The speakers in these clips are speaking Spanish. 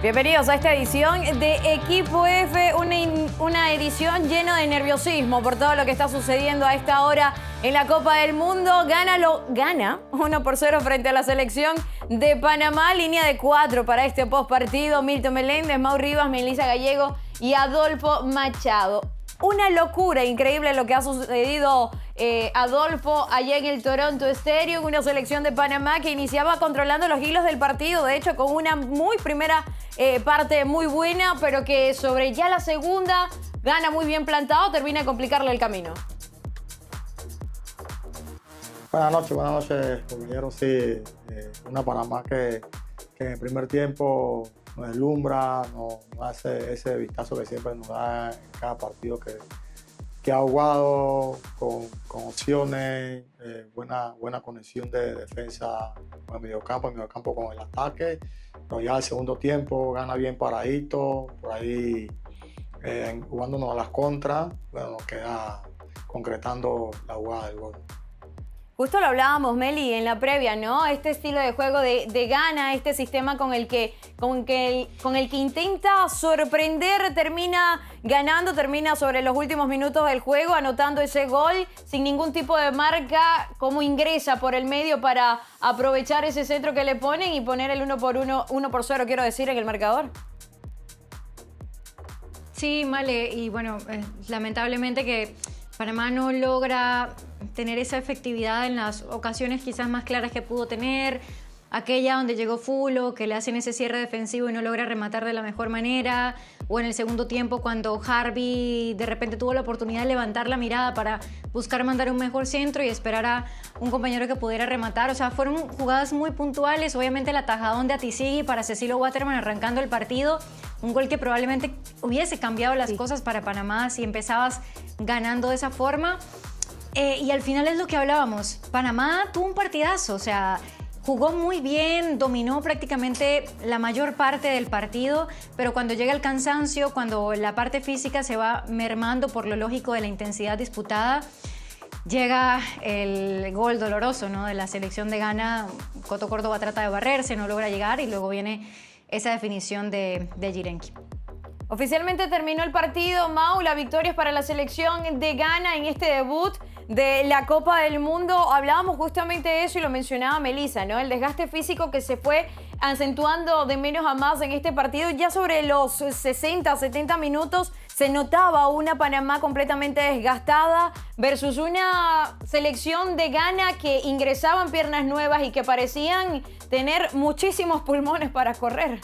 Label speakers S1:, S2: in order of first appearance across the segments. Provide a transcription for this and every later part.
S1: Bienvenidos a esta edición de Equipo F, una edición llena de nerviosismo por todo lo que está sucediendo a esta hora en la Copa del Mundo. Gana 1-0 frente a la selección de Panamá, línea de 4 para este postpartido. Milton Meléndez, Mau Rivas, Melissa Gallego y Adolfo Machado. Una locura increíble lo que ha sucedido, Adolfo, allá en el Toronto Stadium, una selección de Panamá que iniciaba controlando los hilos del partido, de hecho con una muy primera parte muy buena, pero que sobre ya la segunda gana muy bien plantado, termina de complicarle el camino.
S2: Buenas noches, compañeros. Sí, una Panamá que en el primer tiempo nos deslumbra, nos hace ese vistazo que siempre nos da en cada partido que ha jugado con opciones, buena conexión de defensa con el mediocampo con el ataque, pero ya el segundo tiempo gana bien paradito, por ahí jugándonos a las contras, bueno, nos queda concretando la jugada del gol.
S1: Justo lo hablábamos, Meli, en la previa, ¿no? Este estilo de juego de Ghana, este sistema con el que intenta sorprender, termina ganando, termina sobre los últimos minutos del juego, anotando ese gol sin ningún tipo de marca, cómo ingresa por el medio para aprovechar ese centro que le ponen y poner el 1-0, quiero decir, en el marcador.
S3: Sí, Male, y bueno, lamentablemente que Panamá no logra tener esa efectividad en las ocasiones quizás más claras que pudo tener. Aquella donde llegó Fulo, que le hacen ese cierre defensivo y no logra rematar de la mejor manera. O en el segundo tiempo cuando Harvey de repente tuvo la oportunidad de levantar la mirada para buscar mandar un mejor centro y esperar a un compañero que pudiera rematar. O sea, fueron jugadas muy puntuales. Obviamente el atajadón de Atisigui para Cecilio Waterman arrancando el partido. Un gol que probablemente hubiese cambiado las cosas para Panamá si empezabas ganando de esa forma. Y al final es lo que hablábamos. Panamá tuvo un partidazo, o sea, jugó muy bien, dominó prácticamente la mayor parte del partido, pero cuando llega el cansancio, cuando la parte física se va mermando por lo lógico de la intensidad disputada, llega el gol doloroso, ¿no?, de la selección de Ghana. Coto Córdoba trata de barrerse, no logra llegar y luego viene esa definición de Jirenki.
S1: Oficialmente terminó el partido, Mau, la victoria es para la selección de Ghana en este debut de la Copa del Mundo. Hablábamos justamente de eso y lo mencionaba Melissa, ¿no? El desgaste físico que se fue acentuando de menos a más en este partido. Ya sobre los 60, 70 minutos se notaba una Panamá completamente desgastada versus una selección de Ghana que ingresaban piernas nuevas y que parecían tener muchísimos pulmones para correr.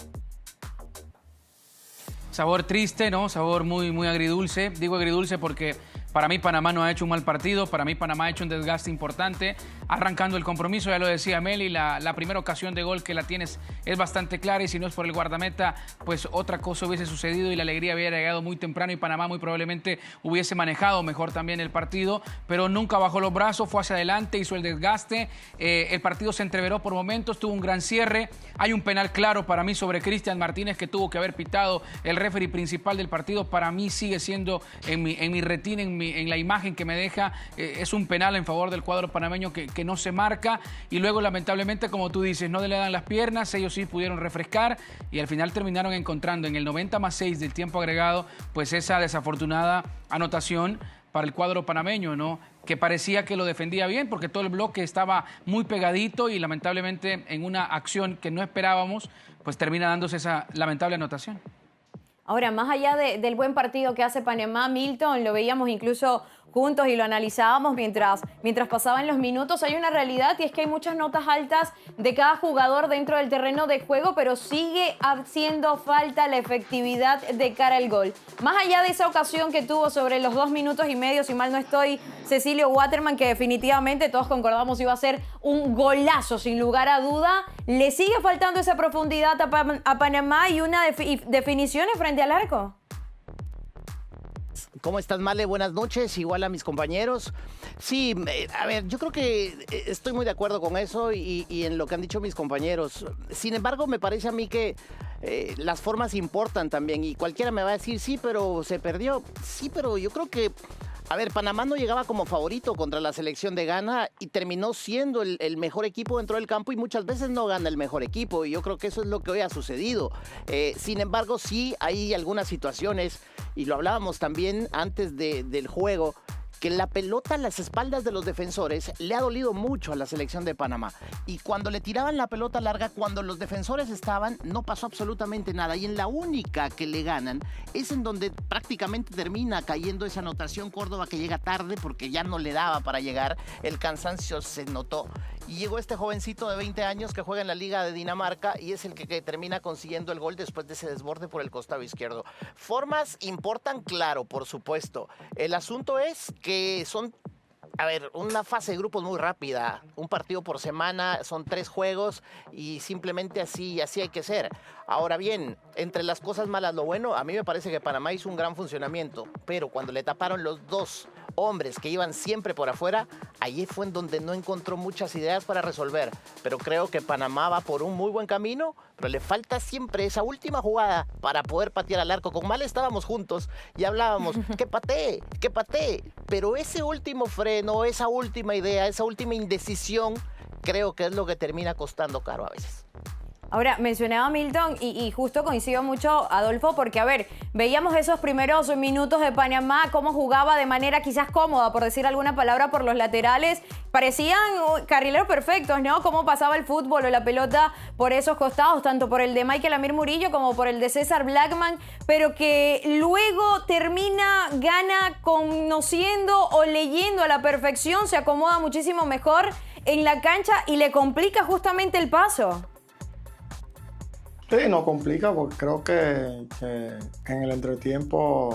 S4: Sabor triste, ¿no? Sabor muy agridulce. Digo agridulce porque para mí Panamá no ha hecho un mal partido. Para mí Panamá ha hecho un desgaste importante. Arrancando el compromiso, ya lo decía Meli, la primera ocasión de gol que la tienes es bastante clara y si no es por el guardameta, pues otra cosa hubiese sucedido y la alegría hubiera llegado muy temprano y Panamá muy probablemente hubiese manejado mejor también el partido, pero nunca bajó los brazos, fue hacia adelante, hizo el desgaste. El partido se entreveró por momentos, tuvo un gran cierre. Hay un penal claro para mí sobre Cristian Martínez que tuvo que haber pitado el referee principal del partido. Para mí sigue siendo en mi retina, en la imagen que me deja, es un penal en favor del cuadro panameño que no se marca y luego lamentablemente, como tú dices, no le dan las piernas, ellos sí pudieron refrescar y al final terminaron encontrando en el 90+6 del tiempo agregado pues esa desafortunada anotación para el cuadro panameño, ¿no?, que parecía que lo defendía bien porque todo el bloque estaba muy pegadito y lamentablemente en una acción que no esperábamos pues termina dándose esa lamentable anotación.
S1: Ahora, más allá del buen partido que hace Panamá, Milton, lo veíamos incluso juntos y lo analizábamos mientras pasaban los minutos, hay una realidad y es que hay muchas notas altas de cada jugador dentro del terreno de juego, pero sigue haciendo falta la efectividad de cara al gol. Más allá de esa ocasión que tuvo sobre los 2 minutos y medio, si mal no estoy, Cecilio Waterman, que definitivamente todos concordamos iba a ser un golazo sin lugar a duda, le sigue faltando esa profundidad a Panamá y una definiciones frente al arco.
S5: ¿Cómo estás, Male? Buenas noches, igual a mis compañeros. Sí, a ver, yo creo que estoy muy de acuerdo con eso y en lo que han dicho mis compañeros. Sin embargo, me parece a mí que las formas importan también y cualquiera me va a decir, sí, pero se perdió. Sí, pero yo creo que A ver, Panamá no llegaba como favorito contra la selección de Ghana y terminó siendo el mejor equipo dentro del campo y muchas veces no gana el mejor equipo y yo creo que eso es lo que hoy ha sucedido. Sin embargo, sí hay algunas situaciones y lo hablábamos también antes del juego, que la pelota a las espaldas de los defensores le ha dolido mucho a la selección de Panamá. Y cuando le tiraban la pelota larga, cuando los defensores estaban, no pasó absolutamente nada. Y en la única que le ganan es en donde prácticamente termina cayendo esa anotación Córdoba, que llega tarde porque ya no le daba para llegar. El cansancio se notó. Y llegó este jovencito de 20 años que juega en la Liga de Dinamarca y es el que termina consiguiendo el gol después de ese desborde por el costado izquierdo. Formas importan, claro, por supuesto. El asunto es que son, a ver, una fase de grupos muy rápida. Un partido por semana, son 3 juegos y simplemente así hay que ser. Ahora bien, entre las cosas malas, lo bueno, a mí me parece que Panamá hizo un gran funcionamiento, pero cuando le taparon los 2 hombres que iban siempre por afuera, allí fue en donde no encontró muchas ideas para resolver. Pero creo que Panamá va por un muy buen camino, pero le falta siempre esa última jugada para poder patear al arco. Con Mal estábamos juntos y hablábamos, que patee, pero ese último freno, esa última idea, esa última indecisión, creo que es lo que termina costando caro a veces.
S1: Ahora, mencionaba Milton y justo coincido mucho, Adolfo, porque, a ver, veíamos esos primeros minutos de Panamá, cómo jugaba de manera quizás cómoda, por decir alguna palabra, por los laterales. Parecían carrileros perfectos, ¿no? Cómo pasaba el fútbol o la pelota por esos costados, tanto por el de Michael Amir Murillo como por el de César Blackman, pero que luego termina Ghana conociendo o leyendo a la perfección, se acomoda muchísimo mejor en la cancha y le complica justamente el paso.
S2: Sí, no complica porque creo que en el entretiempo,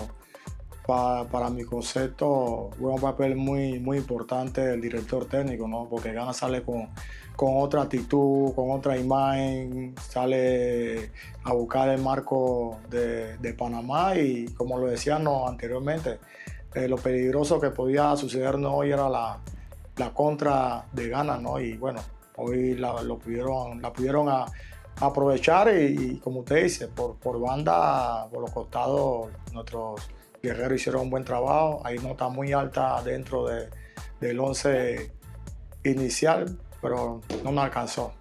S2: para mi concepto, juega un papel muy importante el director técnico, ¿no? Porque Ghana sale con otra actitud, con otra imagen, sale a buscar el marco de Panamá y, como lo decíamos anteriormente, lo peligroso que podía sucedernos hoy era la contra de Ghana, ¿no? Y bueno, hoy la pudieron aprovechar y como usted dice, por banda, por los costados, nuestros guerreros hicieron un buen trabajo. Hay nota muy alta dentro del 11 inicial, pero no nos alcanzó.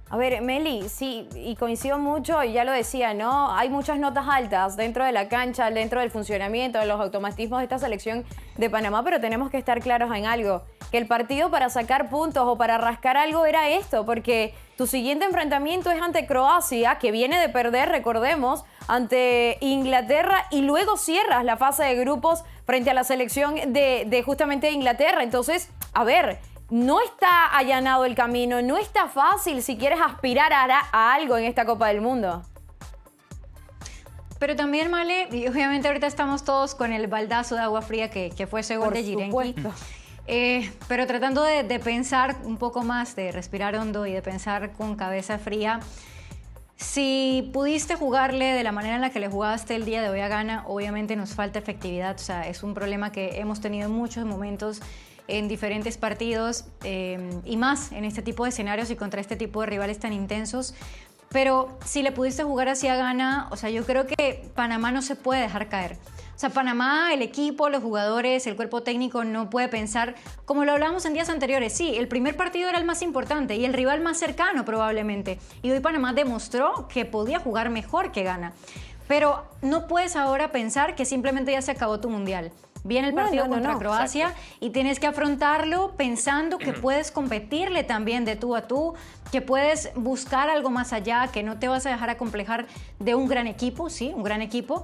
S1: A ver, Meli, sí, y coincido mucho, y ya lo decía, ¿no? Hay muchas notas altas dentro de la cancha, dentro del funcionamiento, de los automatismos de esta selección de Panamá, pero tenemos que estar claros en algo, que el partido para sacar puntos o para rascar algo era esto, porque tu siguiente enfrentamiento es ante Croacia, que viene de perder, recordemos, ante Inglaterra, y luego cierras la fase de grupos frente a la selección de justamente Inglaterra. Entonces, a ver, no está allanado el camino, no está fácil si quieres aspirar a algo en esta Copa del Mundo.
S3: Pero también, Male, y obviamente ahorita estamos todos con el baldazo de agua fría que fue ese gol de Jirenki. Pero tratando de pensar un poco más, de respirar hondo y de pensar con cabeza fría, si pudiste jugarle de la manera en la que le jugaste el día de hoy a Ghana, obviamente nos falta efectividad. O sea, es un problema que hemos tenido en muchos momentos en diferentes partidos y más en este tipo de escenarios y contra este tipo de rivales tan intensos. Pero si le pudiste jugar así a Ghana, o sea, yo creo que Panamá no se puede dejar caer. O sea, Panamá, el equipo, los jugadores, el cuerpo técnico no puede pensar, como lo hablábamos en días anteriores, sí, el primer partido era el más importante y el rival más cercano probablemente. Y hoy Panamá demostró que podía jugar mejor que Ghana. Pero no puedes ahora pensar que simplemente ya se acabó tu mundial. Viene el partido contra Croacia. Exacto. Y tienes que afrontarlo pensando que puedes competirle también de tú a tú, que puedes buscar algo más allá, que no te vas a dejar acomplejar de un gran equipo, sí, un gran equipo,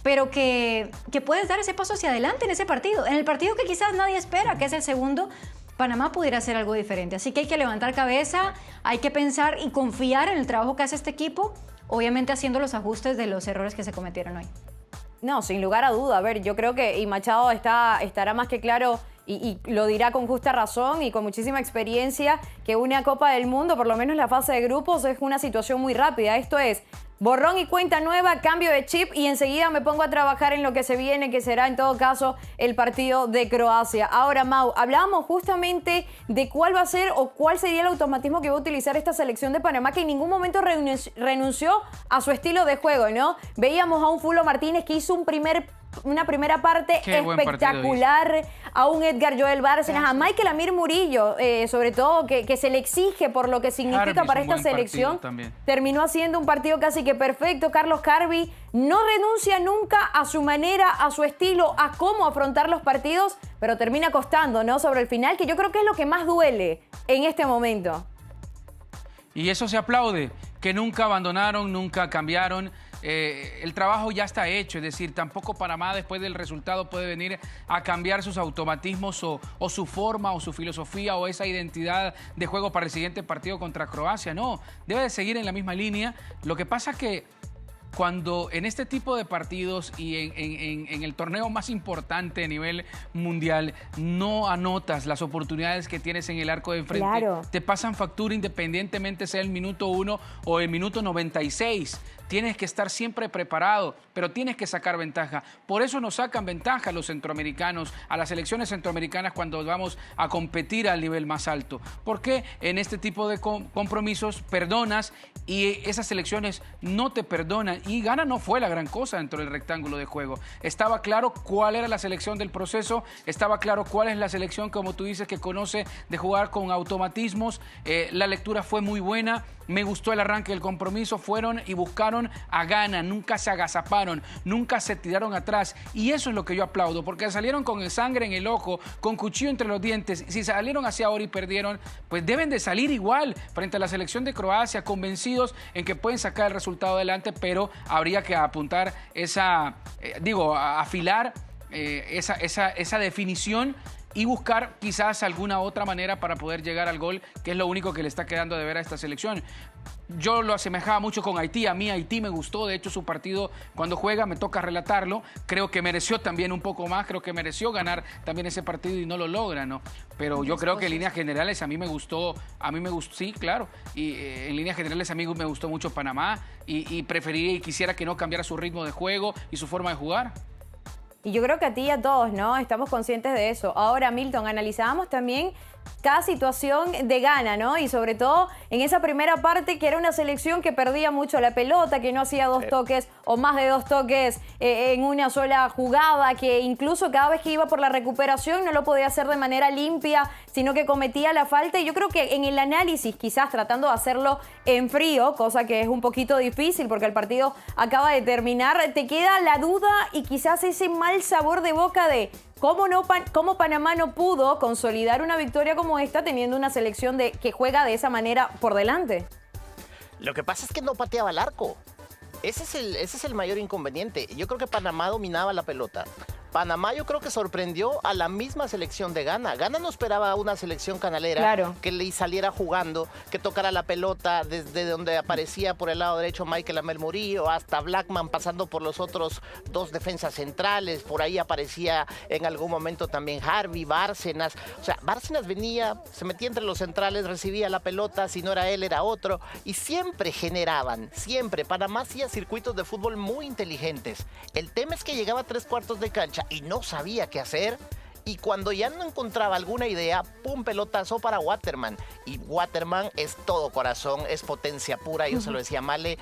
S3: pero que puedes dar ese paso hacia adelante en ese partido. En el partido que quizás nadie espera, que es el segundo, Panamá pudiera hacer algo diferente. Así que hay que levantar cabeza, hay que pensar y confiar en el trabajo que hace este equipo, obviamente haciendo los ajustes de los errores que se cometieron hoy.
S1: No, sin lugar a duda. A ver, yo creo que Machado estará más que claro y lo dirá con justa razón y con muchísima experiencia que una Copa del Mundo, por lo menos la fase de grupos, es una situación muy rápida. Esto es borrón y cuenta nueva, cambio de chip y enseguida me pongo a trabajar en lo que se viene, que será en todo caso el partido de Croacia. Ahora, Mau, hablábamos justamente de cuál va a ser o cuál sería el automatismo que va a utilizar esta selección de Panamá, que en ningún momento renunció a su estilo de juego, ¿no? Veíamos a un Fulo Martínez que hizo un primer una primera parte
S4: Qué buen partido
S1: espectacular, a un Edgar Joel Bárcenas, a Michael Amir Murillo, sobre todo, que se le exige por lo que significa
S4: Harvey
S1: para
S4: hizo un
S1: esta
S4: buen
S1: selección.
S4: partido también.
S1: Terminó haciendo un partido casi que perfecto. Carlos Harvey no renuncia nunca a su manera, a su estilo, a cómo afrontar los partidos, pero termina costando, ¿no? Sobre el final, que yo creo que es lo que más duele en este momento.
S4: Y eso se aplaude, que nunca abandonaron, nunca cambiaron. El trabajo ya está hecho, es decir, tampoco Panamá después del resultado puede venir a cambiar sus automatismos o su forma o su filosofía o esa identidad de juego para el siguiente partido contra Croacia. No, debe de seguir en la misma línea. Lo que pasa es que cuando en este tipo de partidos y en el torneo más importante a nivel mundial no anotas las oportunidades que tienes en el arco de enfrente,
S1: claro,
S4: te pasan factura independientemente sea el minuto 1 o el minuto 96. Tienes que estar siempre preparado, pero tienes que sacar ventaja. Por eso nos sacan ventaja los centroamericanos, a las selecciones centroamericanas cuando vamos a competir al nivel más alto. Porque en este tipo de compromisos perdonas y esas selecciones no te perdonan. Y Ghana no fue la gran cosa dentro del rectángulo de juego. Estaba claro cuál era la selección del proceso, estaba claro cuál es la selección, como tú dices, que conoce de jugar con automatismos. La lectura fue muy buena. Me gustó el arranque del compromiso, fueron y buscaron a Ghana, nunca se agazaparon, nunca se tiraron atrás. Y eso es lo que yo aplaudo, porque salieron con sangre en el ojo, con cuchillo entre los dientes. Si salieron hacia ahora y perdieron, pues deben de salir igual frente a la selección de Croacia, convencidos en que pueden sacar el resultado adelante, pero habría que apuntar afilar esa definición y buscar quizás alguna otra manera para poder llegar al gol, que es lo único que le está quedando de ver a esta selección. Yo lo asemejaba mucho con Haití. A mí Haití me gustó, de hecho su partido cuando juega me toca relatarlo. Creo que mereció también un poco más, creo que mereció ganar también ese partido y no lo logra, ¿no? Pero yo creo que en líneas generales a mí me gustó, sí, claro. Y en líneas generales a mí me gustó mucho Panamá y preferiría y quisiera que no cambiara su ritmo de juego y su forma de jugar.
S1: Y yo creo que a ti y a todos, ¿no? Estamos conscientes de eso. Ahora, Milton, analizábamos también cada situación de Ghana, ¿no? Y sobre todo en esa primera parte que era una selección que perdía mucho la pelota, que no hacía dos toques o más de dos toques en una sola jugada, que incluso cada vez que iba por la recuperación no lo podía hacer de manera limpia, sino que cometía la falta. Y yo creo que en el análisis, quizás tratando de hacerlo en frío, cosa que es un poquito difícil porque el partido acaba de terminar, te queda la duda y quizás ese mal sabor de boca de ¿cómo Panamá no pudo consolidar una victoria como esta teniendo una selección que juega de esa manera por delante?
S5: Lo que pasa es que no pateaba el arco. Ese es el mayor inconveniente. Yo creo que Panamá dominaba la pelota. Panamá yo creo que sorprendió a la misma selección de Ghana. Ghana no esperaba una selección canalera, claro, que le saliera jugando, que tocara la pelota desde donde aparecía por el lado derecho Michael Amir Murillo hasta Blackman, pasando por los otros dos defensas centrales. Por ahí aparecía en algún momento también Harvey, Bárcenas. O sea, Bárcenas venía, se metía entre los centrales, recibía la pelota, si no era él era otro. Y siempre generaban, siempre. Panamá hacía circuitos de fútbol muy inteligentes. El tema es que llegaba a 3/4 de cancha y no sabía qué hacer, y cuando ya no encontraba alguna idea, pum, pelotazo para Waterman. Y Waterman es todo corazón, es potencia pura. Yo se lo decía a Male,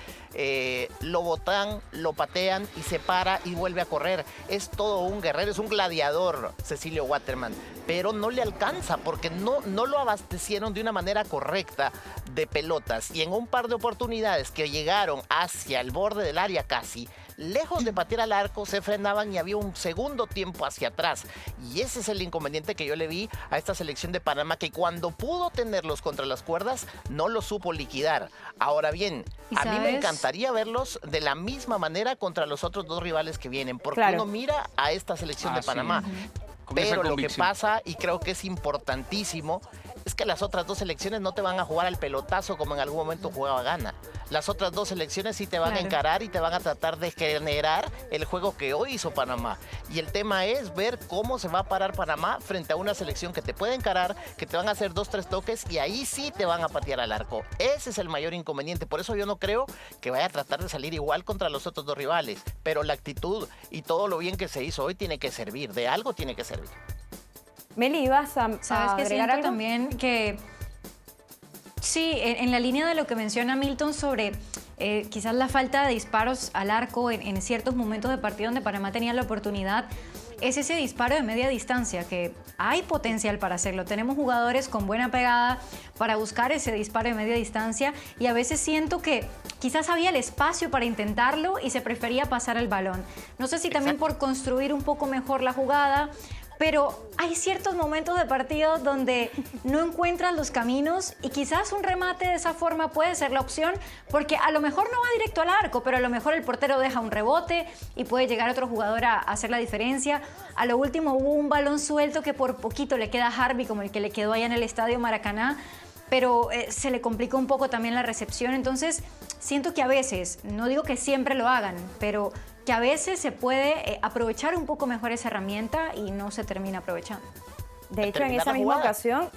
S5: lo botan, lo patean y se para y vuelve a correr. Es todo un guerrero, es un gladiador, Cecilio Waterman. Pero no le alcanza porque no lo abastecieron de una manera correcta de pelotas. Y en un par de oportunidades que llegaron hacia el borde del área casi, lejos de patear al arco, se frenaban y había un segundo tiempo hacia atrás. Y ese es el inconveniente que yo le vi a esta selección de Panamá, que cuando pudo tenerlos contra las cuerdas, no los supo liquidar. Ahora bien, a mí me encantaría verlos de la misma manera contra los otros dos rivales que vienen, porque uno mira a esta selección de Panamá. Pero lo que pasa, y creo que es importantísimo, es que las otras dos selecciones no te van a jugar al pelotazo como en algún momento jugaba Ghana. Las otras dos selecciones sí te van a encarar y te van a tratar de generar el juego que hoy hizo Panamá. Y el tema es ver cómo se va a parar Panamá frente a una selección que te puede encarar, que te van a hacer 2, 3 toques y ahí sí te van a patear al arco. Ese es el mayor inconveniente. Por eso yo no creo que vaya a tratar de salir igual contra los otros dos rivales. Pero la actitud y todo lo bien que se hizo hoy tiene que servir. De algo tiene que servir.
S1: Meli, ¿ibas a
S3: ¿sabes qué siento
S1: algo?
S3: También que sí, en la línea de lo que menciona Milton sobre quizás la falta de disparos al arco en ciertos momentos de partido donde Panamá tenía la oportunidad, es ese disparo de media distancia, que hay potencial para hacerlo. Tenemos jugadores con buena pegada para buscar ese disparo de media distancia y a veces siento que quizás había el espacio para intentarlo y se prefería pasar el balón. No sé si también por construir un poco mejor la jugada, pero hay ciertos momentos de partido donde no encuentran los caminos y quizás un remate de esa forma puede ser la opción, porque a lo mejor no va directo al arco, pero a lo mejor el portero deja un rebote y puede llegar otro jugador a hacer la diferencia. A lo último hubo un balón suelto que por poquito le queda a Harvey, como el que le quedó allá en el Estadio Maracaná, pero se le complicó un poco también la recepción. Entonces siento que a veces, no digo que siempre lo hagan, pero que a veces se puede aprovechar un poco mejor esa herramienta y no se termina aprovechando.
S1: De hecho, en esa misma ocasión,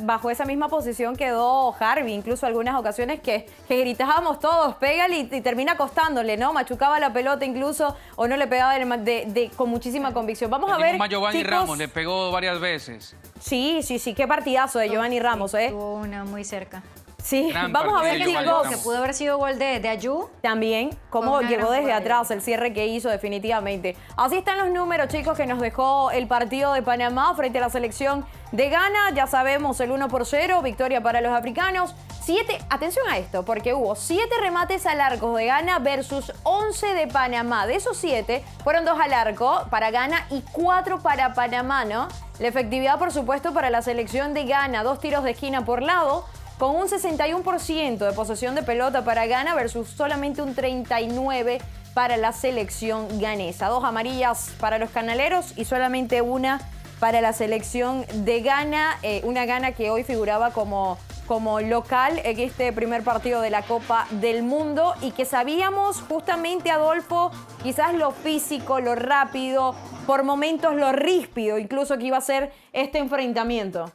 S1: bajo esa misma posición quedó Harvey, incluso algunas ocasiones que gritábamos todos, pégale y termina costándole, ¿no? Machucaba la pelota incluso o no le pegaba con muchísima convicción. Vamos a ver,
S4: Giovanni
S1: chicos.
S4: Ramos le pegó varias veces.
S1: Sí, qué partidazo de Giovanni Ramos, ¿eh?
S3: Tuvo una muy cerca.
S1: Sí,
S4: Gran
S1: vamos a ver,
S4: partido de
S1: chicos.
S4: Giovanni
S3: Que pudo haber sido gol de Ayú.
S1: También, cómo
S3: Una
S1: llegó
S3: gran
S1: desde
S3: jugada.
S1: atrás, el cierre que hizo definitivamente. Así están los números, chicos, que nos dejó el partido de Panamá frente a la selección de Ghana. Ya sabemos, el 1-0, victoria para los africanos. 7, atención a esto, porque hubo 7 remates al arco de Ghana versus 11 de Panamá. De esos 7, fueron 2 al arco para Ghana y 4 para Panamá, ¿no? La efectividad, por supuesto, para la selección de Ghana, 2 tiros de esquina por lado, con un 61% de posesión de pelota para Ghana versus solamente un 39% para la selección ganesa. 2 amarillas para los canaleros y solamente una para la selección de Ghana. Una Ghana que hoy figuraba como local en este primer partido de la Copa del Mundo y que sabíamos justamente, Adolfo, quizás lo físico, lo rápido, por momentos lo ríspido, incluso que iba a ser este enfrentamiento.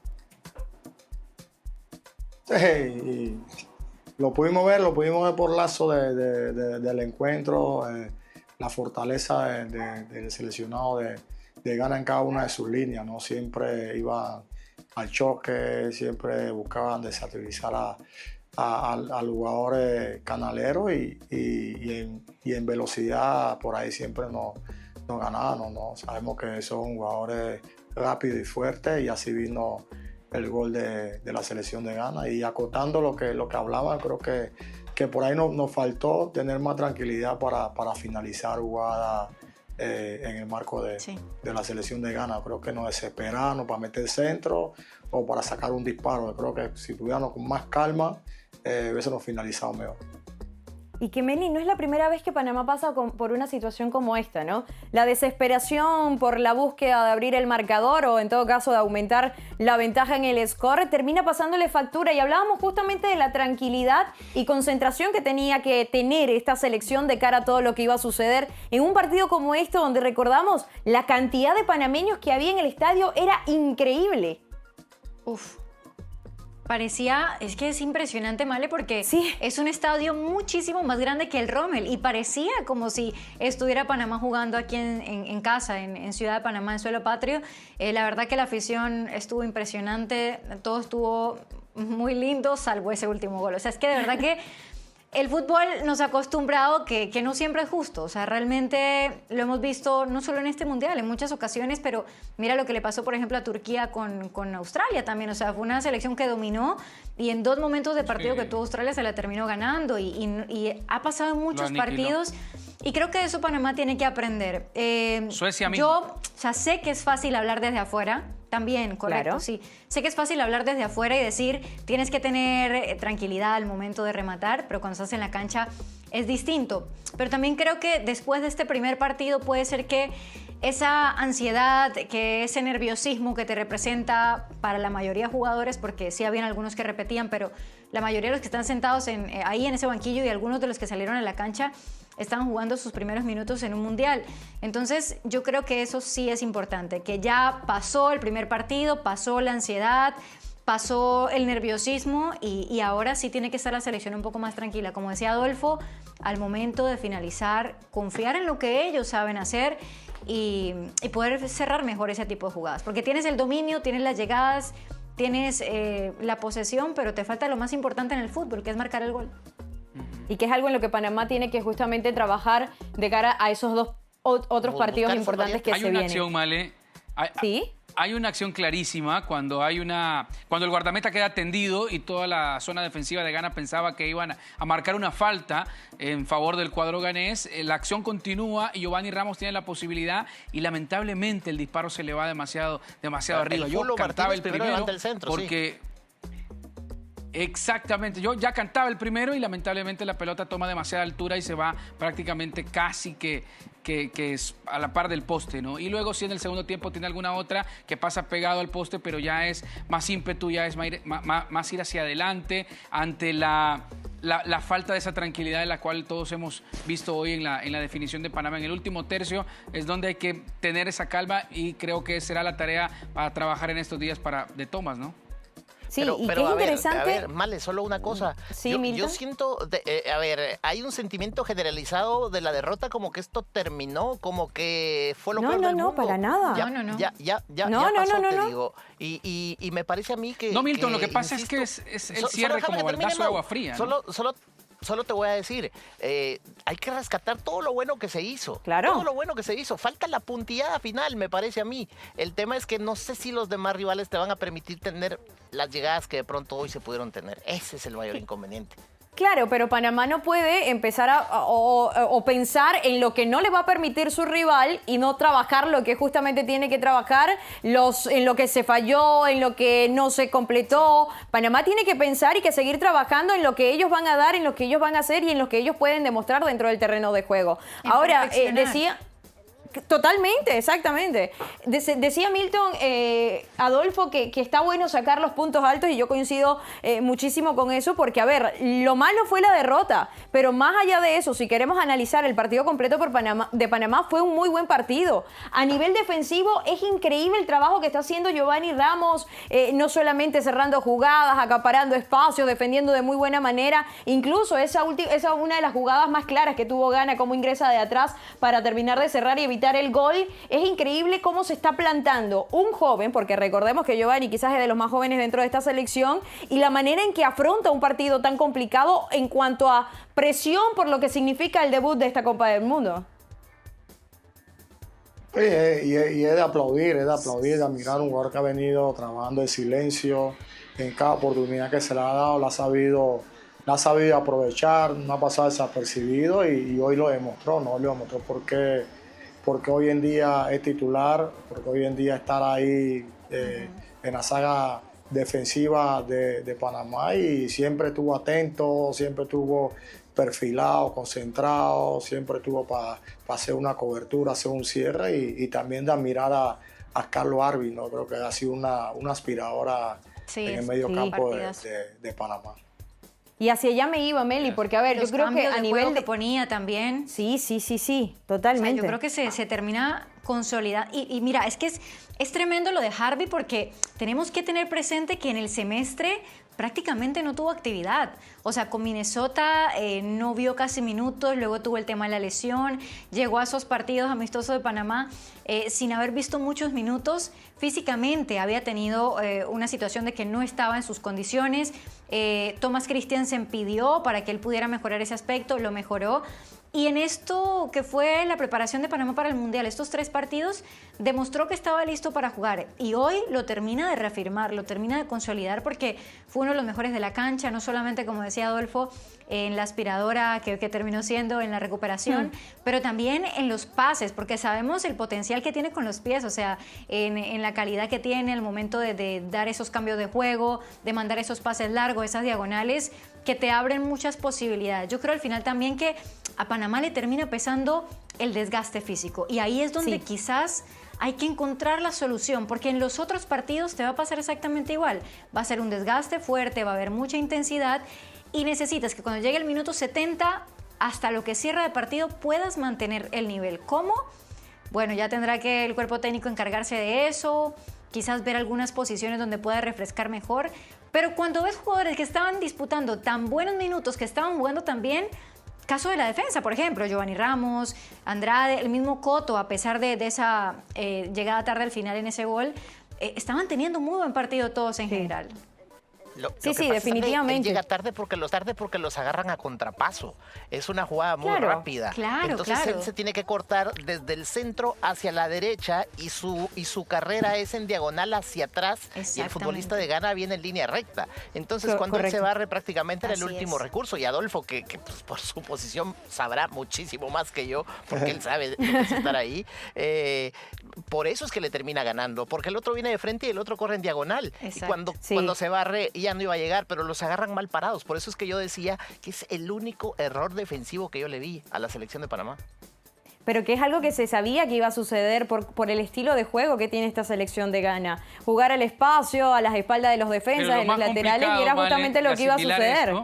S2: Sí, y lo pudimos ver por lazo del encuentro, la fortaleza del seleccionado de Ghana en cada una de sus líneas, ¿no? Siempre iban al choque, siempre buscaban desestabilizar al jugador canalero y en velocidad por ahí siempre nos ganaban, ¿no? Sabemos que son jugadores rápidos y fuertes y así vino el gol de la selección de Ghana. Y acotando lo que hablaban, creo que por ahí nos faltó tener más tranquilidad para finalizar jugadas en el marco de la selección de Ghana. Creo que nos desesperamos para meter centro o para sacar un disparo. Creo que si tuviéramos con más calma, hubiésemos finalizado mejor.
S1: Y que, Meli, no es la primera vez que Panamá pasa por una situación como esta, ¿no? La desesperación por la búsqueda de abrir el marcador o, en todo caso, de aumentar la ventaja en el score, termina pasándole factura. Y hablábamos justamente de la tranquilidad y concentración que tenía que tener esta selección de cara a todo lo que iba a suceder en un partido como este, donde recordamos la cantidad de panameños que había en el estadio era increíble.
S3: Uf. Parecía, es que es impresionante, Male, porque
S1: sí,
S3: es un estadio muchísimo más grande que el Rommel y parecía como si estuviera Panamá jugando aquí en casa, en Ciudad de Panamá, en suelo patrio. La verdad que la afición estuvo impresionante, todo estuvo muy lindo, salvo ese último gol. O sea, es que de verdad que el fútbol nos ha acostumbrado que no siempre es justo. O sea, realmente lo hemos visto no solo en este mundial, en muchas ocasiones, pero mira lo que le pasó, por ejemplo, a Turquía con Australia también. O sea, fue una selección que dominó y en 2 momentos de partido que tuvo Australia se la terminó ganando y ha pasado en muchos partidos. Y creo que de eso Panamá tiene que aprender.
S4: Suecia mismo.
S3: Yo, o sea, sé que es fácil hablar desde afuera. También, correcto,
S1: claro.
S3: Sí. Sé que es fácil hablar desde afuera y decir tienes que tener tranquilidad al momento de rematar, pero cuando estás en la cancha es distinto. Pero también creo que después de este primer partido puede ser que esa ansiedad, que ese nerviosismo que te representa para la mayoría de jugadores, porque sí habían algunos que repetían, pero la mayoría de los que están sentados ahí en ese banquillo y algunos de los que salieron a la cancha estaban jugando sus primeros minutos en un mundial. Entonces yo creo que eso sí es importante, que ya pasó el primer partido, pasó la ansiedad, pasó el nerviosismo y ahora sí tiene que estar la selección un poco más tranquila. Como decía Adolfo, al momento de finalizar, confiar en lo que ellos saben hacer y poder cerrar mejor ese tipo de jugadas. Porque tienes el dominio, tienes las llegadas, tienes la posesión, pero te falta lo más importante en el fútbol, que es marcar el gol.
S1: Y que es algo en lo que Panamá tiene que justamente trabajar de cara a esos dos otros partidos importantes que se vienen.
S4: Hay una acción, Male.
S1: ¿Sí?
S4: Hay una acción clarísima cuando el guardameta queda tendido y toda la zona defensiva de Ghana pensaba que iban a marcar una falta en favor del cuadro ganés. La acción continúa y Giovanni Ramos tiene la posibilidad y lamentablemente el disparo se le va demasiado arriba. Yo cantaba el primero porque... Exactamente, yo ya cantaba el primero y lamentablemente la pelota toma demasiada altura y se va prácticamente casi que es a la par del poste, ¿no? Y luego sí en el segundo tiempo tiene alguna otra que pasa pegado al poste, pero ya es más ímpetu, ya es más ir hacia adelante ante la falta de esa tranquilidad de la cual todos hemos visto hoy en la definición de Panamá. En el último tercio es donde hay que tener esa calma y creo que será la tarea para trabajar en estos días de Thomas, ¿no?
S1: Sí,
S5: pero
S1: y qué interesante...
S5: A ver, Male, solo una cosa.
S1: Sí,
S5: yo siento, hay un sentimiento generalizado de la derrota, como que esto terminó, como que fue lo peor del mundo.
S1: No, para nada.
S5: Ya pasó, te digo. Y me parece a mí que...
S4: No, Milton, lo que pasa es que es el cierre como baldazo de agua fría.
S5: Solo te voy a decir, hay que rescatar todo lo bueno que se hizo.
S1: Claro.
S5: Todo lo bueno que se hizo. Falta la puntillada final, me parece a mí. El tema es que no sé si los demás rivales te van a permitir tener las llegadas que de pronto hoy se pudieron tener. Ese es el mayor inconveniente.
S1: Claro, pero Panamá no puede empezar o pensar en lo que no le va a permitir su rival y no trabajar lo que justamente tiene que trabajar, en lo que se falló, en lo que no se completó. Panamá tiene que pensar y que seguir trabajando en lo que ellos van a dar, en lo que ellos van a hacer y en lo que ellos pueden demostrar dentro del terreno de juego. Ahora, decía... Totalmente, exactamente. Decía Milton, Adolfo, que está bueno sacar los puntos altos y yo coincido muchísimo con eso porque, a ver, lo malo fue la derrota, pero más allá de eso, si queremos analizar el partido completo de Panamá, fue un muy buen partido. A nivel defensivo, es increíble el trabajo que está haciendo Giovanni Ramos, no solamente cerrando jugadas, acaparando espacios, defendiendo de muy buena manera, incluso esa una de las jugadas más claras que tuvo Ghana, como ingresa de atrás para terminar de cerrar y evitar el gol. Es increíble cómo se está plantando un joven, porque recordemos que Giovanni quizás es de los más jóvenes dentro de esta selección, y la manera en que afronta un partido tan complicado en cuanto a presión por lo que significa el debut de esta Copa del Mundo.
S2: Sí, y es de aplaudir, de admirar un jugador que ha venido trabajando en silencio en cada oportunidad que se le ha dado, la ha sabido aprovechar, no ha pasado desapercibido y hoy lo demostró, ¿no? Lo demostró porque hoy en día es titular, porque hoy en día estar ahí en la saga defensiva de Panamá y siempre estuvo atento, siempre estuvo perfilado, concentrado, siempre estuvo para hacer una cobertura, hacer un cierre y también de admirar a Carlos Arby, ¿no? Creo que ha sido una aspiradora en el medio campo de Panamá.
S1: Y hacia allá me iba, Meli, porque a ver, yo creo que a nivel
S3: de ponía también.
S1: Sí, totalmente.
S3: O sea, yo creo que se termina consolidando. Y mira, es que es tremendo lo de Harvey porque tenemos que tener presente que en el semestre prácticamente no tuvo actividad. O sea, con Minnesota no vio casi minutos, luego tuvo el tema de la lesión, llegó a esos partidos amistosos de Panamá sin haber visto muchos minutos. Físicamente había tenido una situación de que no estaba en sus condiciones. Thomas Christiansen pidió para que él pudiera mejorar ese aspecto, lo mejoró. Y en esto que fue la preparación de Panamá para el Mundial, estos 3 partidos, demostró que estaba listo para jugar. Y hoy lo termina de reafirmar, lo termina de consolidar porque fue uno de los mejores de la cancha, no solamente, como decía Adolfo, en la aspiradora que terminó siendo en la recuperación, pero también en los pases, porque sabemos el potencial que tiene con los pies, o sea, en la calidad que tiene al momento de dar esos cambios de juego, de mandar esos pases largos, esas diagonales, que te abren muchas posibilidades. Yo creo al final también que a Panamá le termina pesando el desgaste físico y ahí es donde quizás hay que encontrar la solución, porque en los otros partidos te va a pasar exactamente igual. Va a ser un desgaste fuerte, va a haber mucha intensidad y necesitas que cuando llegue el minuto 70, hasta lo que cierra de partido, puedas mantener el nivel. ¿Cómo? Bueno, ya tendrá que el cuerpo técnico encargarse de eso, quizás ver algunas posiciones donde pueda refrescar mejor, pero cuando ves jugadores que estaban disputando tan buenos minutos, que estaban jugando tan bien, caso de la defensa, por ejemplo, Giovanni Ramos, Andrade, el mismo Cotto, a pesar de esa llegada tarde al final en ese gol, estaban teniendo muy buen partido todos en general.
S1: Sí, definitivamente.
S5: Él llega tarde porque los agarran a contrapaso. Es una jugada muy rápida. Entonces él se tiene que cortar desde el centro hacia la derecha y su carrera es en diagonal hacia atrás y el futbolista de Ghana viene en línea recta. Entonces cuando él se barre prácticamente era el último recurso y Adolfo, que pues, por su posición sabrá muchísimo más que yo, porque él sabe lo que es estar ahí, por eso es que le termina ganando, porque el otro viene de frente y el otro corre en diagonal. Y cuando se barre ya no iba a llegar, pero los agarran mal parados. Por eso es que yo decía que es el único error defensivo que yo le vi a la selección de Panamá.
S1: Pero que es algo que se sabía que iba a suceder por el estilo de juego que tiene esta selección de Ghana. Jugar al espacio, a las espaldas de los defensas, de los laterales, y era justamente lo que iba a suceder.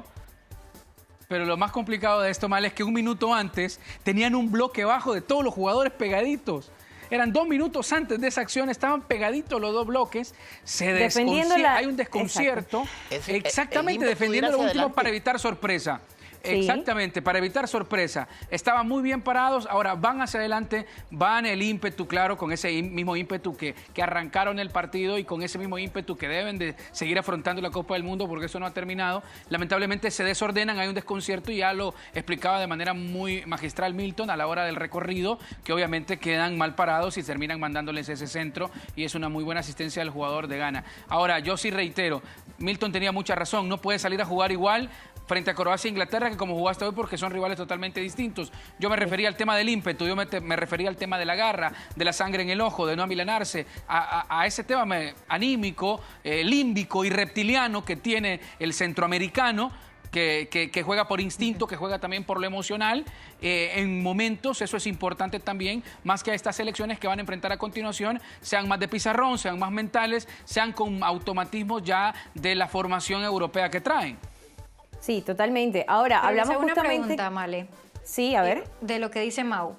S4: Pero lo más complicado de esto, Mal, es que un minuto antes tenían un bloque bajo de todos los jugadores pegaditos. Eran 2 minutos antes de esa acción, estaban pegadiendo los dos bloques, hay un desconcierto. Exactamente, defendiendo lo último para evitar sorpresa. Exactamente, para evitar sorpresa. Estaban muy bien parados, ahora van hacia adelante, van el ímpetu, claro, con ese mismo ímpetu que arrancaron el partido y con ese mismo ímpetu que deben de seguir afrontando la Copa del Mundo porque eso no ha terminado. Lamentablemente se desordenan, hay un desconcierto y ya lo explicaba de manera muy magistral Milton a la hora del recorrido, que obviamente quedan mal parados y terminan mandándoles ese centro y es una muy buena asistencia del jugador de Ghana. Ahora, yo sí reitero, Milton tenía mucha razón, no puede salir a jugar igual frente a Croacia e Inglaterra que como jugaste hoy porque son rivales totalmente distintos. Yo me refería al tema del ímpetu, yo me refería al tema de la garra, de la sangre en el ojo, de no amilanarse, a ese tema anímico, límbico y reptiliano que tiene el centroamericano, que juega por instinto, que juega también por lo emocional. En momentos eso es importante también, más que a estas selecciones que van a enfrentar a continuación, sean más de pizarrón, sean más mentales, sean con automatismos ya de la formación europea que traen.
S1: Sí, totalmente. Ahora, hablamos justamente...
S3: una pregunta, Male.
S1: Sí, a ver.
S3: De lo que dice Mau.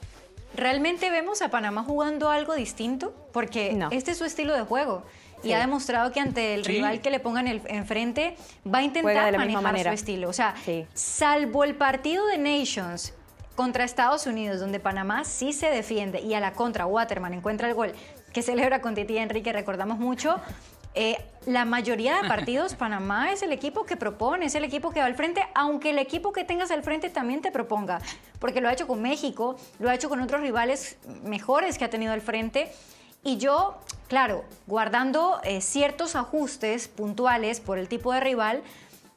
S3: ¿Realmente vemos a Panamá jugando algo distinto? Porque este es su estilo de juego. Y ha demostrado que ante el rival que le pongan enfrente va a intentar manejar su estilo. O sea, salvo el partido de Nations contra Estados Unidos, donde Panamá sí se defiende y a la contra Waterman encuentra el gol que celebra con Titi Enrique, recordamos mucho. La mayoría de partidos Panamá es el equipo que propone, es el equipo que va al frente, aunque el equipo que tengas al frente también te proponga, porque lo ha hecho con México, lo ha hecho con otros rivales mejores que ha tenido al frente. Y yo, claro, guardando ciertos ajustes puntuales por el tipo de rival,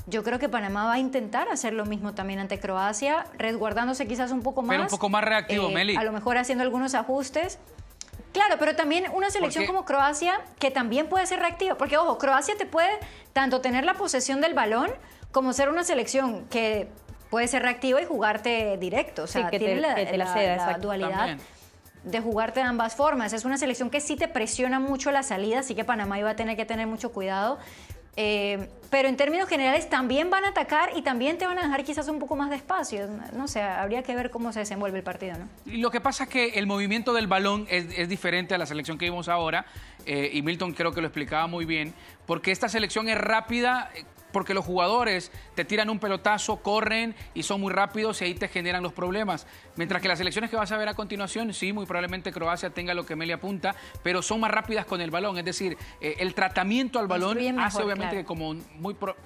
S3: yo creo que Panamá va a intentar hacer lo mismo también ante Croacia, resguardándose quizás un poco más.
S4: Pero un poco más reactivo, Meli.
S3: A lo mejor haciendo algunos ajustes. Claro, pero también una selección como Croacia que también puede ser reactiva. Porque, ojo, Croacia te puede tanto tener la posesión del balón como ser una selección que puede ser reactiva y jugarte directo. O sea, tiene la dualidad también de jugarte de ambas formas. Es una selección que sí te presiona mucho la salida, así que Panamá iba a tener que tener mucho cuidado. Pero en términos generales también van a atacar y también te van a dejar quizás un poco más de espacio. No sé, habría que ver cómo se desenvuelve el partido, ¿no?
S4: Y lo que pasa es que el movimiento del balón es diferente a la selección que vimos ahora, y Milton creo que lo explicaba muy bien, porque esta selección es rápida, porque los jugadores te tiran un pelotazo, corren y son muy rápidos y ahí te generan los problemas. Mientras que las selecciones que vas a ver a continuación, sí, muy probablemente Croacia tenga lo que Meli apunta, pero son más rápidas con el balón. Es decir, el tratamiento al balón hace obviamente que como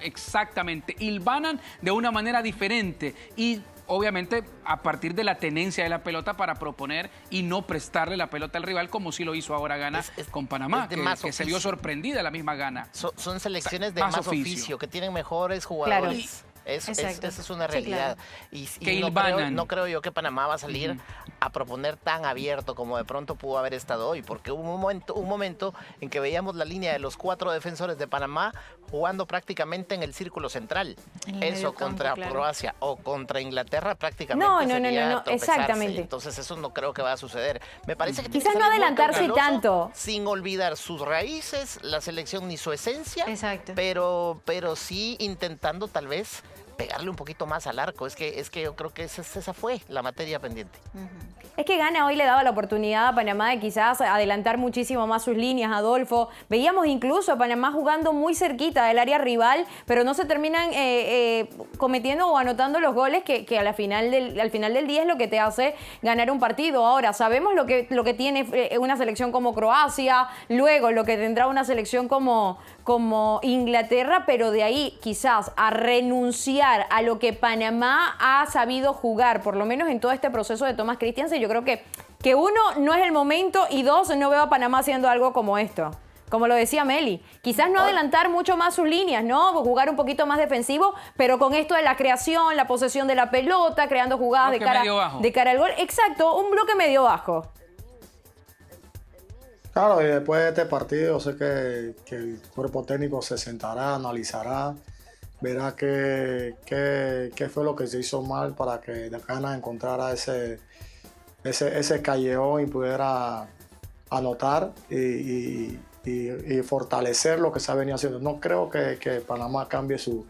S4: exactamente, hilvanan de una manera diferente y obviamente a partir de la tenencia de la pelota para proponer y no prestarle la pelota al rival como sí lo hizo ahora Ghana con Panamá, que se vio sorprendida la misma Ghana.
S5: Son selecciones de más oficio, que tienen mejores jugadores. Claro. Esa es una realidad. Sí, claro. Y no creo yo que Panamá va a salir a proponer tan abierto como de pronto pudo haber estado hoy, porque hubo un momento en que veíamos la línea de los 4 defensores de Panamá jugando prácticamente en el círculo central. Eso contra Croacia o contra Inglaterra prácticamente sería tropezarse.
S1: Exactamente.
S5: Entonces eso no creo que va a suceder. Me parece que
S1: quizás no adelantarse tanto,
S5: sin olvidar sus raíces, la selección ni su esencia, pero sí intentando tal vez pegarle un poquito más al arco. Es que yo creo que esa fue la materia pendiente.
S1: Es que Ghana hoy le daba la oportunidad a Panamá de quizás adelantar muchísimo más sus líneas, Adolfo. Veíamos incluso a Panamá jugando muy cerquita del área rival, pero no se terminan cometiendo o anotando los goles que al final del día es lo que te hace ganar un partido. Ahora, sabemos lo que tiene una selección como Croacia, luego lo que tendrá una selección como Inglaterra, pero de ahí quizás a renunciar a lo que Panamá ha sabido jugar, por lo menos en todo este proceso de Thomas Christiansen, yo creo que uno, no es el momento, y dos, no veo a Panamá haciendo algo como esto. Como lo decía Meli, quizás no adelantar mucho más sus líneas, ¿no? Jugar un poquito más defensivo, pero con esto de la creación, la posesión de la pelota, creando jugadas de cara al gol. Exacto, un bloque medio bajo.
S2: Claro, y después de este partido, yo sé que el cuerpo técnico se sentará, analizará, verá qué fue lo que se hizo mal para que Ghana encontrara ese callejón y pudiera anotar y fortalecer lo que se ha venido haciendo. No creo que Panamá cambie su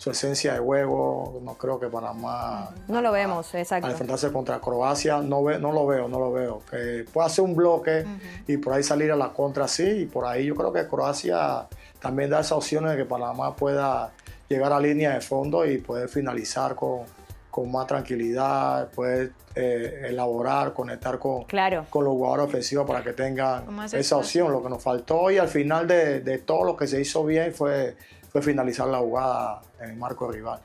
S2: esencia de juego, no creo que Panamá...
S1: No lo vemos, exacto.
S2: Al enfrentarse contra Croacia, no lo veo. Que pueda hacer un bloque y por ahí salir a la contra, sí, y por ahí yo creo que Croacia también da esas opciones de que Panamá pueda llegar a línea de fondo y poder finalizar con más tranquilidad, poder elaborar, conectar con los jugadores ofensivos para que tengan esa opción. Lo que nos faltó hoy al final de todo lo que se hizo bien fue finalizar la jugada en el marco rival.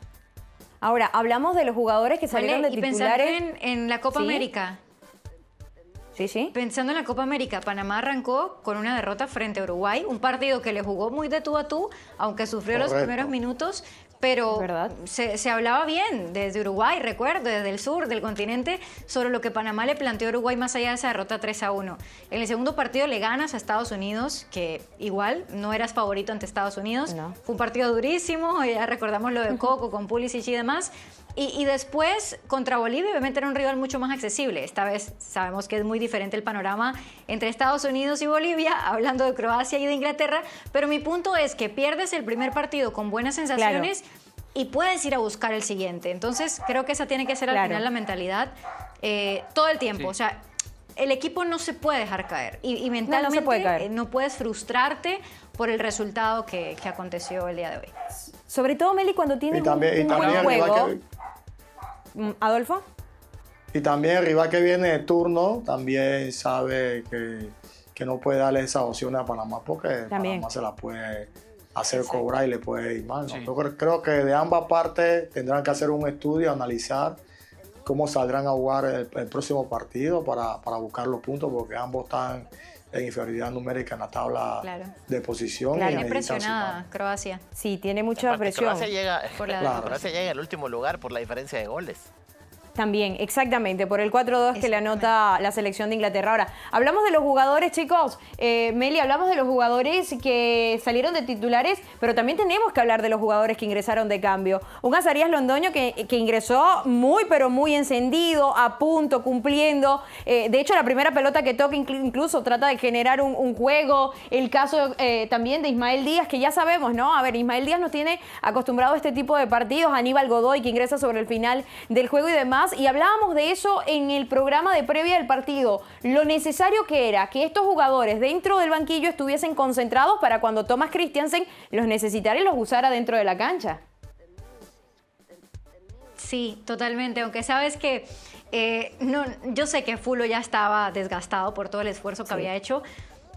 S1: Ahora, hablamos de los jugadores que salieron de titulares.
S3: Y pensando en la Copa América.
S1: Sí.
S3: Pensando en la Copa América, Panamá arrancó con una derrota frente a Uruguay, un partido que le jugó muy de tú a tú, aunque sufrió los primeros minutos, pero se hablaba bien desde Uruguay, recuerdo, desde el sur del continente, sobre lo que Panamá le planteó a Uruguay más allá de esa derrota 3-1. En el segundo partido le ganas a Estados Unidos, que igual no eras favorito ante Estados Unidos. No. Fue un partido durísimo, ya recordamos lo de Coco con Pulisic y demás. Y después contra Bolivia, obviamente era un rival mucho más accesible. Esta vez sabemos que es muy diferente el panorama entre Estados Unidos y Bolivia, hablando de Croacia y de Inglaterra, pero mi punto es que pierdes el primer partido con buenas sensaciones y puedes ir a buscar el siguiente. Entonces creo que esa tiene que ser al final la mentalidad todo el tiempo. Sí. O sea, el equipo no se puede dejar caer y mentalmente no se puede caer. No puedes frustrarte por el resultado que aconteció el día de hoy.
S1: Sobre todo, Meli, cuando tienes un buen juego... ¿Adolfo?
S2: Y también el rival que viene de turno también sabe que no puede darle esas opciones a Panamá porque Panamá se la puede hacer cobrar y le puede ir mal, ¿no? Sí. Creo que de ambas partes tendrán que hacer un estudio, analizar cómo saldrán a jugar el próximo partido para buscar los puntos, porque ambos están en inferioridad numérica en la tabla de posición.
S3: Tiene presionada Croacia.
S1: Sí, tiene mucha presión.
S5: Croacia llega en el último lugar por la diferencia de goles.
S1: También, exactamente, por el 4-2 que le anota la selección de Inglaterra. Ahora, hablamos de los jugadores, chicos. Meli, hablamos de los jugadores que salieron de titulares, pero también tenemos que hablar de los jugadores que ingresaron de cambio. Un Azarías Londoño que ingresó muy, pero muy encendido, a punto, cumpliendo. De hecho, la primera pelota que toca incluso trata de generar un juego. El caso también de Ismael Díaz, que ya sabemos, ¿no? A ver, Ismael Díaz nos tiene acostumbrado a este tipo de partidos. Aníbal Godoy, que ingresa sobre el final del juego y demás. Y hablábamos de eso en el programa de previa del partido, lo necesario que era que estos jugadores dentro del banquillo estuviesen concentrados para cuando Thomas Christiansen los necesitara y los usara dentro de la cancha.
S3: Sí, totalmente, aunque sabes que yo sé que Fulo ya estaba desgastado por todo el esfuerzo que había hecho,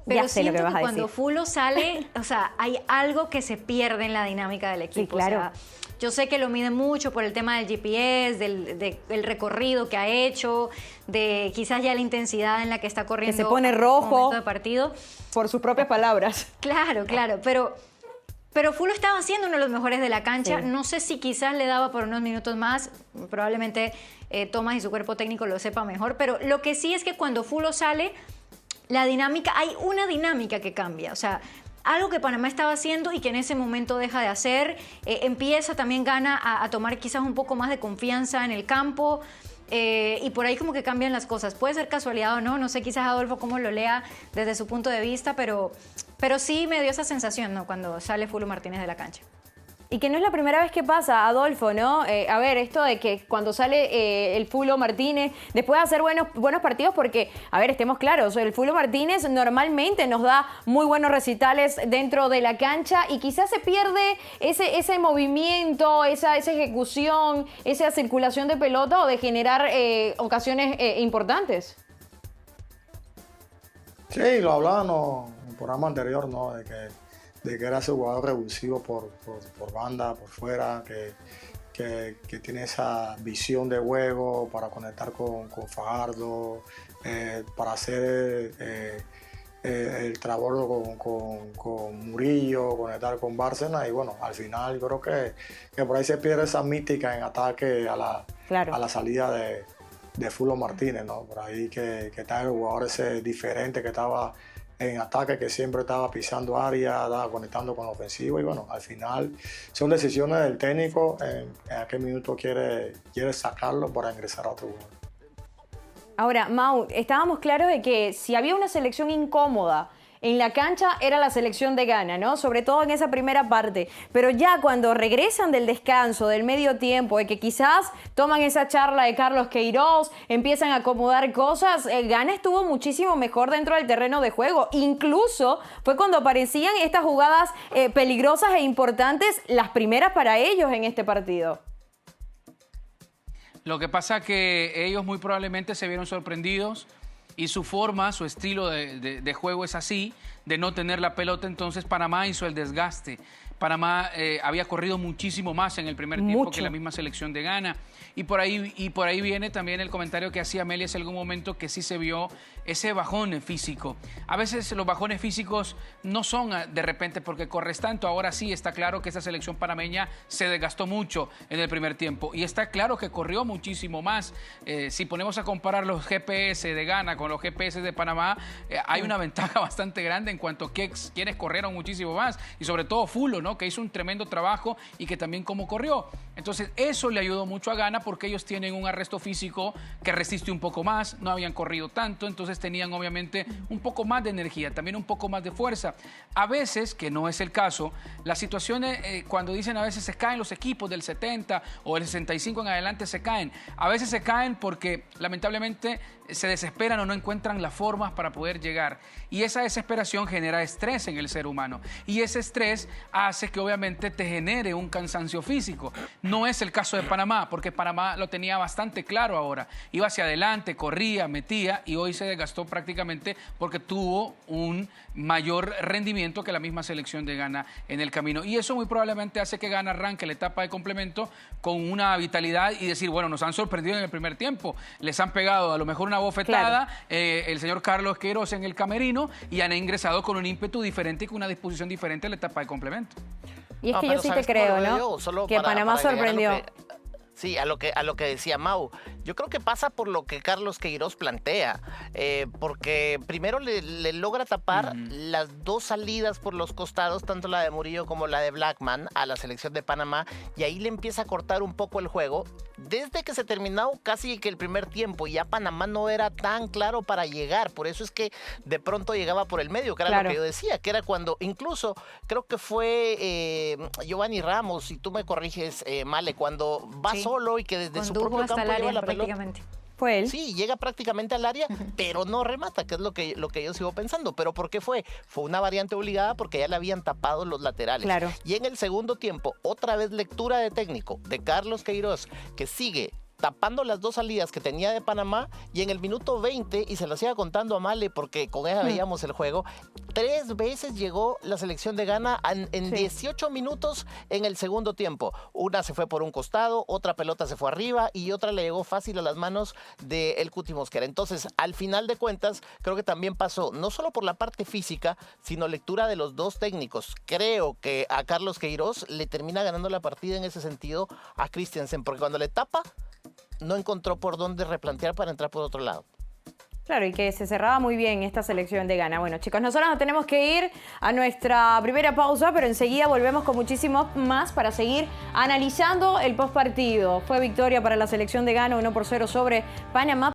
S3: pero
S1: ya sé lo que vas a decir.
S3: Cuando Fulo sale, o sea, hay algo que se pierde en la dinámica del equipo.
S1: Sí, claro.
S3: O sea, yo sé que lo miden mucho por el tema del GPS, del recorrido que ha hecho, de quizás ya la intensidad en la que está corriendo.
S1: Que se pone rojo
S3: de partido.
S1: Por sus propias palabras.
S3: Claro, pero Fulo estaba siendo uno de los mejores de la cancha. Sí. No sé si quizás le daba por unos minutos más. Probablemente Thomas y su cuerpo técnico lo sepa mejor. Pero lo que sí es que cuando Fulo sale, hay una dinámica que cambia. O sea, algo que Panamá estaba haciendo y que en ese momento deja de hacer, empieza también Ghana a tomar quizás un poco más de confianza en el campo y por ahí como que cambian las cosas. Puede ser casualidad o no sé quizás Adolfo cómo lo lea desde su punto de vista, pero sí me dio esa sensación, ¿no? Cuando sale Fulo Martínez de la cancha.
S1: Y que no es la primera vez que pasa, Adolfo, ¿no? A ver, esto de que cuando sale el Fulo Martínez, después de hacer buenos partidos, porque, a ver, estemos claros, el Fulo Martínez normalmente nos da muy buenos recitales dentro de la cancha y quizás se pierde ese movimiento, esa ejecución, esa circulación de pelota o de generar ocasiones importantes.
S2: Sí, lo hablábamos en el programa anterior, ¿no? De que era ese jugador revulsivo por banda, por fuera, que tiene esa visión de juego para conectar con Fajardo, para hacer el trabajo con Murillo, conectar con Bárcena, y bueno, al final yo creo que por ahí se pierde esa mística en ataque a la salida de Fulo Martínez, ¿no? Por ahí que está el jugador ese diferente que estaba en ataque, que siempre estaba pisando área, estaba conectando con la ofensiva, y bueno, al final son decisiones del técnico en a qué minuto quiere sacarlo para ingresar a otro jugador.
S1: Ahora, Mau, estábamos claros de que si había una selección incómoda en la cancha era la selección de Ghana, ¿no? Sobre todo en esa primera parte. Pero ya cuando regresan del descanso, del medio tiempo, de que quizás toman esa charla de Carlos Queiroz, empiezan a acomodar cosas, Ghana estuvo muchísimo mejor dentro del terreno de juego. Incluso fue cuando aparecían estas jugadas peligrosas e importantes, las primeras para ellos en este partido.
S4: Lo que pasa que ellos muy probablemente se vieron sorprendidos y su forma, su estilo de juego es así, de no tener la pelota. Entonces Panamá hizo el desgaste. Panamá había corrido muchísimo más en el primer tiempo que la misma selección de Ghana. Y por ahí viene también el comentario que hacía Amelia hace algún momento, que sí se vio ese bajón físico. A veces los bajones físicos no son de repente porque corres tanto. Ahora sí está claro que esta selección panameña se desgastó mucho en el primer tiempo. Y está claro que corrió muchísimo más. Si ponemos a comparar los GPS de Ghana con los GPS de Panamá, hay una ventaja bastante grande en cuanto a quienes corrieron muchísimo más. Y sobre todo Fulo, ¿no? Que hizo un tremendo trabajo y que también cómo corrió. Entonces eso le ayudó mucho a Ghana porque ellos tienen un arresto físico que resiste un poco más, no habían corrido tanto, entonces tenían obviamente un poco más de energía, también un poco más de fuerza. A veces, que no es el caso, las situaciones cuando dicen a veces se caen los equipos del 70 o del 65 en adelante se caen. A veces se caen porque lamentablemente se desesperan o no encuentran las formas para poder llegar. Y esa desesperación genera estrés en el ser humano. Y ese estrés hace que obviamente te genere un cansancio físico. No es el caso de Panamá, porque Panamá lo tenía bastante claro ahora. Iba hacia adelante, corría, metía, y hoy se desgastó prácticamente porque tuvo un mayor rendimiento que la misma selección de Ghana en el camino. Y eso muy probablemente hace que Ghana arranque la etapa de complemento con una vitalidad y decir, bueno, nos han sorprendido en el primer tiempo. Les han pegado a lo mejor una bofetada, el señor Carlos Queiroz en el camerino, y han ingresado con un ímpetu diferente y con una disposición diferente a la etapa de complemento.
S1: Y es que yo sí te creo, ¿no? Que Panamá sorprendió.
S5: Sí, a lo que decía Mau. Yo creo que pasa por lo que Carlos Queiroz plantea, porque primero le logra tapar las dos salidas por los costados, tanto la de Murillo como la de Blackman, a la selección de Panamá, y ahí le empieza a cortar un poco el juego. Desde que se terminó casi que el primer tiempo, ya Panamá no era tan claro para llegar, por eso es que de pronto llegaba por el medio, que era lo que yo decía, que era cuando incluso, creo que fue Giovanni Ramos, si tú me corriges, Male, cuando va solo y que desde su propio campo lleva la pelota.
S1: Fue él.
S5: Sí, llega prácticamente al área, pero no remata, que es lo que yo sigo pensando. ¿Pero por qué fue? Fue una variante obligada porque ya le habían tapado los laterales.
S1: Claro.
S5: Y en el segundo tiempo, otra vez lectura de técnico de Carlos Queiroz, que sigue tapando las dos salidas que tenía de Panamá, y en el minuto 20, y se lo siga contando a Male porque con ella veíamos el juego, 3 veces llegó la selección de Ghana en 18 minutos en el segundo tiempo. Una se fue por un costado, otra pelota se fue arriba y otra le llegó fácil a las manos de El Cuti Mosquera. Entonces, al final de cuentas, creo que también pasó no solo por la parte física, sino lectura de los dos técnicos. Creo que a Carlos Queiroz le termina ganando la partida en ese sentido a Christiansen, porque cuando le tapa, no encontró por dónde replantear para entrar por otro lado.
S1: Claro, y que se cerraba muy bien esta selección de Ghana. Bueno, chicos, nosotros nos tenemos que ir a nuestra primera pausa, pero enseguida volvemos con muchísimo más para seguir analizando el postpartido. Fue victoria para la selección de Ghana, 1-0 sobre Panamá.